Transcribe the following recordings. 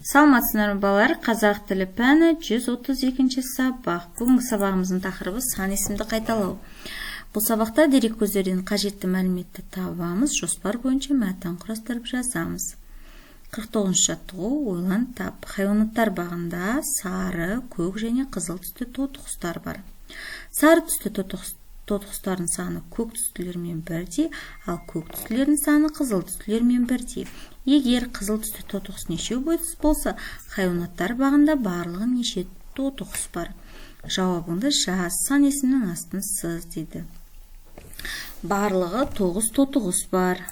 Саламатсыздар балалар, қазақ тілі пәні 132 сабақ. Бүгінгі сабағымыздың тақырыбы сан есімді қайталау. Бұл сабақта дерек көздерден қажетті мәліметті табамыз, жоспар бойынша мәтін құрастырып жазамыз. 49 жаттығу, ойлан тап. Хайуанаттар бағында сары, көк және қызыл түсті тотықұстар бар. Сары түсті тотықұстардың саны көк түстілермен бірдей, ал көк түстілердің саны қызыл түстілермен бірдей. Егер қызыл түсті тотықұс неше болса, хайуанаттар бағында барлығы неше тотықұс бар? Жауабыңды жаз, сан есімнің астын сыз дейді. Барлығы 9 тотықұс бар.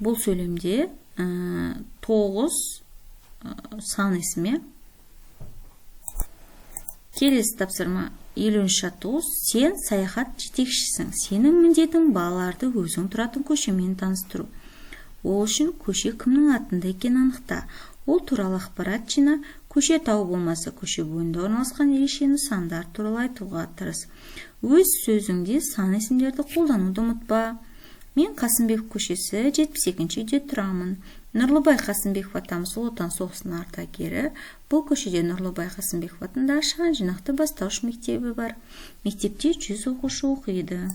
Бұл сөйлемде 9 сан есімі. Келесі тапсырма 50 жаттығу. Сен саяхат жетекшісің. Сенің міндетің балаларды өзің тұратын көшемен таныстыру. Ол үшін көше кімнің атында екенін анықта. Ол туралы ақпарат жина. Көше тау болмаса, көше бойында орналасқан ерекше нысандар туралы айтуға тырыс. Өз сөзіңде сан есімдерді қолдануды ұмытпа. Мен Қасымбек көшесі 72-ші үйде тұрамын. Нұрлыбай Қасымбеков атамыз Ұлы Отан соғысының ардагері. Бұл көшеде Нұрлыбай Қасымбеков атында ашқан жинақты бастауыш мектебі бар. Мектепте 100 оқушы оқиды.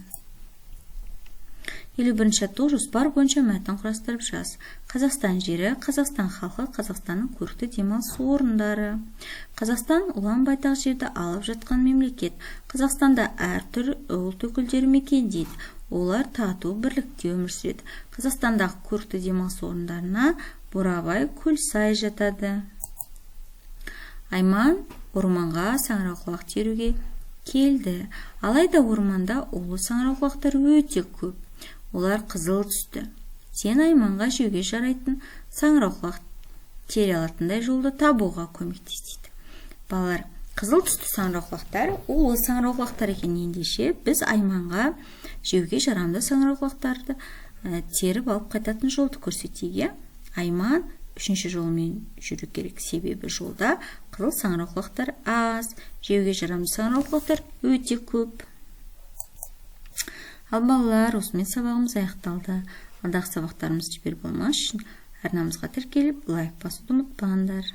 51 жаттығу, жоспар бойынша мәтін құрастырып жаз. Қазақстан жері, Қазақстан халқы, Қазақстанның көрікті демалыс орындары. Қазақстан ұлан байтақ жерді алып жатқан мемлекет. Қазақстанда әртүрлі ұлт өкілдері мекендейді. Олар тату бірлікте өмір сүреді. Қазақстандағы көрікті демалыс орындарына Бурабай, Көлсай жатады. Айман орманға саңырауқұлақ теруге келді. Алайда орманда улы саңырауқұлақтар өте көп. Олар қызыл түсті. Сен айманға жеуге жарайтын саңырауқұлақ тере алатындай жолды табуға көмектеседі. Балалар, қызыл түсті саңырауқұлақтар улы саңырауқұлақтар екенін ендеше біз айманға жеуге жарамды саңырауқұлақтарды теріп алып қайтатын жолды көрсетейік. Айман 3-ші жолмен жүру керек, себебі жолда қызыл саңырауқұлақтар аз, жеуге жарамды саңырауқұлақтар өте көп. Ал балалар, осымен сабағымыз аяқталды. Алдағы сабақтарымыз жібер болмас үшін арнамызға тіркеліп лайк басуды ұмытпаңдар.